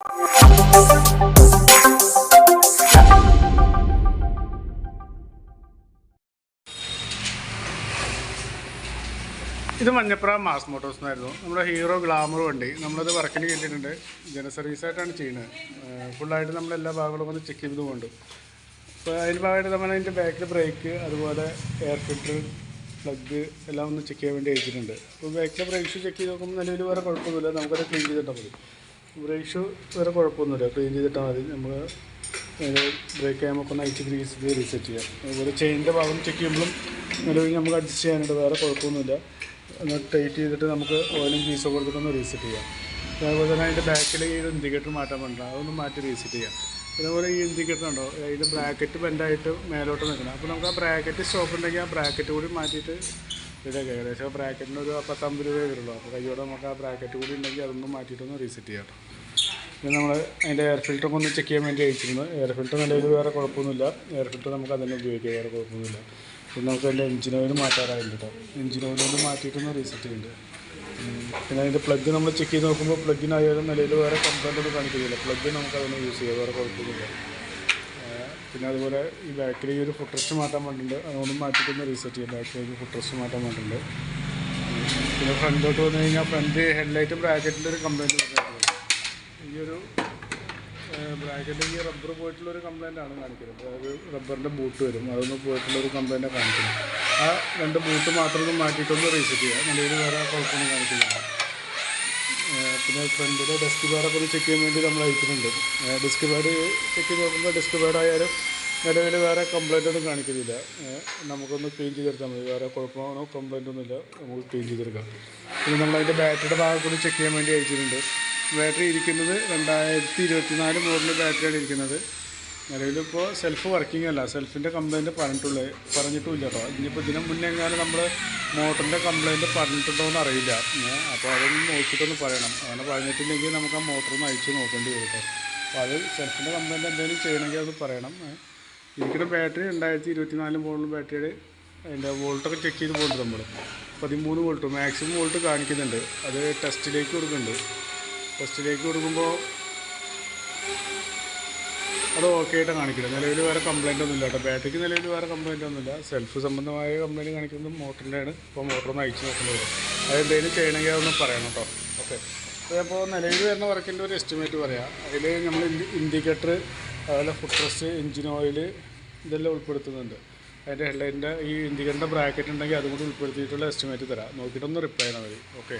ഇത് Manjapra mass Motors എന്നായിരുന്നു നമ്മുടെ ഹീറോ ഗ്ലാമർ വണ്ടി. നമ്മളത് വർക്കിന് കയറ്റിയിട്ടുണ്ട്. ജന സർവീസായിട്ടാണ് ചെയ്യുന്നത്. ഫുള്ളായിട്ട് നമ്മളെല്ലാ ഭാഗങ്ങളും ഒന്ന് ചെക്ക് ചെയ്ത് കൊണ്ടു. അപ്പോൾ അതിന് ഭാഗമായിട്ട് നമ്മൾ അതിൻ്റെ ബാക്കിൽ ബ്രേക്ക്, അതുപോലെ എയർ ഫിൽറ്റർ, പ്ലഗ് എല്ലാം ഒന്ന് ചെക്ക് ചെയ്യാൻ വേണ്ടി അയച്ചിട്ടുണ്ട്. അപ്പോൾ ബാക്കിലെ ബ്രേക്ക് ഷൂ ചെക്ക് ചെയ്ത് നോക്കുമ്പോൾ നിലവിൽ വേറെ കുഴപ്പമൊന്നുമില്ല. നമുക്കത് ക്ലീൻ ചെയ്തിട്ടാൽ മതി. ബ്രേക്ക് ഷൂ വേറെ കുഴപ്പമൊന്നുമില്ല, ക്ലീൻ ചെയ്തിട്ടാൽ മതി. നമ്മൾ ബ്രേക്ക് നമുക്ക് ഒന്ന് അയച്ച് ഗ്രീസ് ചെയ്ത് റീസെറ്റ് ചെയ്യാം. അതുപോലെ ചെയിൻ്റെ ഭാഗം ചെക്ക് ചെയ്യുമ്പോഴും നിലവിൽ നമുക്ക് അഡ്ജസ്റ്റ് ചെയ്യാനുണ്ട്, വേറെ കുഴപ്പമൊന്നുമില്ല. ഒന്ന് ടൈറ്റ് ചെയ്തിട്ട് നമുക്ക് ഓയിലും ഗ്രീസൊക്കെ കൊടുത്തിട്ടൊന്ന് റീസെറ്റ് ചെയ്യാം. അതേപോലെ തന്നെ അതിൻ്റെ ബാക്കിൽ ഈ ഇൻഡിക്കേറ്റർ മാറ്റാൻ പറ്റില്ല, അതൊന്ന് മാറ്റി റീസെറ്റ് ചെയ്യാം. അതേപോലെ ഈ ഇൻഡിക്കേറ്റർ ഉണ്ടോ, അതിൻ്റെ ബ്രാക്കറ്റ് ബെൻഡായിട്ട് മേലോട്ട് നിൽക്കണം. അപ്പോൾ നമുക്ക് ആ ബ്രാക്കറ്റ് സ്റ്റോപ്പ് ഉണ്ടെങ്കിൽ ആ ബ്രാക്കറ്റ് കൂടി മാറ്റിയിട്ട് ഇതൊക്കെ ഏകദേശം ആ ബ്രാക്കറ്റിന് ഒരു 50-50 രൂപ വരുള്ളൂ. അപ്പോൾ കയ്യോടെ നമുക്ക് ആ ബ്രാക്കറ്റ് കൂടി ഉണ്ടെങ്കിൽ അതൊന്ന് മാറ്റിയിട്ടൊന്ന് റീസെറ്റ് ചെയ്യാം. പിന്നെ നമ്മൾ അതിൻ്റെ എയർ ഫിൽറ്ററൊക്കെ ഒന്ന് ചെക്ക് ചെയ്യാൻ വേണ്ടി അയച്ചിരുന്നു. എയർ ഫിൽറ്റർ നിലവിൽ വേറെ കുഴപ്പമൊന്നുമില്ല. എയർ ഫിൽറ്റർ നമുക്ക് അതിനെ ഉപയോഗിക്കാം, വേറെ കുഴപ്പമൊന്നുമില്ല. പിന്നെ നമുക്ക് അതിൻ്റെ എഞ്ചിൻ ഓയിൽ മാറ്റാറായിട്ടുണ്ട് കേട്ടോ. എഞ്ചിൻ ഓയിലൊന്ന് മാറ്റിയിട്ടൊന്ന് റീസെറ്റ് ചെയ്യുന്നുണ്ട്. പിന്നെ അതിൻ്റെ പ്ലഗ് നമ്മൾ ചെക്ക് ചെയ്ത് നോക്കുമ്പോൾ പ്ലഗിനായാലും നിലയിൽ വേറെ കംപ്ലൈൻ്റ് ഒന്നും കാണിക്കുന്നില്ല. പ്ലഗ് നമുക്ക് അതിനെ യൂസ് ചെയ്യാം, വേറെ കുഴപ്പമൊന്നുമില്ല. പിന്നെ അതുപോലെ ഈ ബാക്കിൽ ഈ ഒരു ഫുട് റെസ്റ്റ് മാറ്റാൻ വേണ്ടിയിട്ടുണ്ട്, അതൊന്നും മാറ്റിയിട്ടൊന്ന് റീസെറ്റ് ചെയ്യാം. ബാക്കിൽ ഒരു ഫുട് റെസ്റ്റ് മാറ്റാൻ വേണ്ടിയിട്ടുണ്ട്. പിന്നെ ഫ്രണ്ടിലോട്ട് വന്നു കഴിഞ്ഞാൽ ഫ്രണ്ട് ഹെഡ്ലൈറ്റ് ബ്രാക്കറ്റിൻ്റെ ഒരു കംപ്ലൈൻറ്റ് പറഞ്ഞിട്ടുണ്ട്. ഈ ഒരു ബ്രാക്കറ്റിൽ ഈ റബ്ബർ പോയിട്ടുള്ളൊരു കംപ്ലൈൻറ്റാണ് കാണിക്കുന്നത്. അതായത് റബ്ബറിൻ്റെ ബൂട്ട് വരും, അതൊന്ന് പോയിട്ടുള്ളൊരു കംപ്ലൈൻറ്റാണ് കാണിക്കുന്നത്. ആ 2 ബൂട്ട് മാത്രം ഒന്ന് മാറ്റിയിട്ടൊന്ന് റീസെറ്റ് ചെയ്യുക. നിലവിൽ വേറെ കുഴപ്പമൊന്നും കാണിക്കുന്നില്ല. പിന്നെ ഫ്രണ്ടിലെ ഡെസ്ക് പാഡൊക്കെ ഒന്ന് ചെക്ക് ചെയ്യാൻ വേണ്ടി നമ്മൾ അയച്ചിട്ടുണ്ട്. ഡെസ്ക് പാഡ് ചെക്ക് ചെയ്ത് നോക്കുമ്പോൾ ഡെസ്ക് പാഡായാലും നിലവിൽ വേറെ കംപ്ലൈൻ്റ് ഒന്നും കാണിക്കുന്നില്ല. നമുക്കൊന്ന് ക്ലീൻ ചെയ്തെടുത്താൽ മതി, വേറെ കുഴപ്പമാണോ കംപ്ലൈൻ്റ് ഒന്നുമില്ല, നമുക്ക് ക്ലീൻ ചെയ്തെടുക്കാം. പിന്നെ നമ്മളതിൻ്റെ ബാറ്ററിയുടെ ഭാഗം കൂടി ചെക്ക് ചെയ്യാൻ വേണ്ടി അയച്ചിട്ടുണ്ട്. ബാറ്ററി ഇരിക്കുന്നത് 2024 മോഡൽ ബാറ്ററിയാണ് ഇരിക്കുന്നത്. നിലവിലിപ്പോൾ സെൽഫ് വർക്കിംഗ് അല്ല, സെൽഫിൻ്റെ കംപ്ലയിൻറ്റ് പറഞ്ഞിട്ടുമില്ല കേട്ടോ. ഇനിയിപ്പോൾ ഇതിന് മുന്നേ എങ്ങാനും നമ്മൾ മോട്ടറിൻ്റെ കംപ്ലയിൻറ്റ് പറഞ്ഞിട്ടുണ്ടോ എന്ന് അറിയില്ല. അപ്പോൾ അതൊന്ന് നോക്കിയിട്ടൊന്ന് പറയണം. അങ്ങനെ പറഞ്ഞിട്ടുണ്ടെങ്കിൽ നമുക്ക് ആ മോട്ടറൊന്ന് അയച്ച് നോക്കേണ്ടി വരും കേട്ടോ. അപ്പോൾ അത് സെൽഫിൻ്റെ കംപ്ലയിൻറ്റ് എന്തെങ്കിലും ചെയ്യണമെങ്കിൽ അത് പറയണം. ഇരിക്കുന്ന ബാറ്ററി 2024 മോഡൽ ബാറ്ററിയുടെ അതിൻ്റെ വോൾട്ടൊക്കെ ചെക്ക് ചെയ്ത് പോകുന്നുണ്ട്. നമ്മൾ 13 വോൾട്ട് മാക്സിമം വോൾട്ട് കാണിക്കുന്നുണ്ട്. അത് ടെസ്റ്റിലേക്ക് കൊടുക്കുന്നുണ്ട്. ടെസ്റ്റിലേക്ക് കൊടുക്കുമ്പോൾ അത് ഓക്കെ ആയിട്ടാണ് കാണിക്കുന്നത്. നിലവിൽ വേറെ കംപ്ലയിൻ്റ് ഒന്നുമില്ല കേട്ടോ. ബാറ്ററിക്ക് നിലവിൽ വേറെ കംപ്ലയിൻ്റ് ഒന്നുമില്ല. സെൽഫ് സംബന്ധമായ കംപ്ലയിൻറ്റ് കാണിക്കുന്നത് മോട്ടറിൻ്റെയാണ്. ഇപ്പോൾ മോട്ടറൊന്ന് അയച്ചു നോക്കുന്നത്. അതെന്തെങ്കിലും ചെയ്യണമെങ്കിൽ അതൊന്ന് പറയണം കേട്ടോ. ഓക്കെ. അപ്പോൾ നിലവിൽ വരുന്ന വർക്കിൻ്റെ ഒരു എസ്റ്റിമേറ്റ് പറയാം. അതിൽ നമ്മൾ ഇൻഡിക്കേറ്റർ, അതുപോലെ ഫുട് റെസ്റ്റ്, എഞ്ചിൻ ഓയിൽ ഇതെല്ലാം ഉൾപ്പെടുത്തുന്നുണ്ട്. അതിൻ്റെ ഹെഡ്ലൈറ്റിൻ്റെ ഈ ഇൻഡിക്കേറ്ററിൻ്റെ ബ്രാക്കറ്റ് ഉണ്ടെങ്കിൽ അതും കൂടി ഉൾപ്പെടുത്തിയിട്ടുള്ള എസ്റ്റിമേറ്റ് തരാം. നോക്കിയിട്ടൊന്ന് റിപ്ലൈ ചെയ്യണം മതി. ഓക്കെ.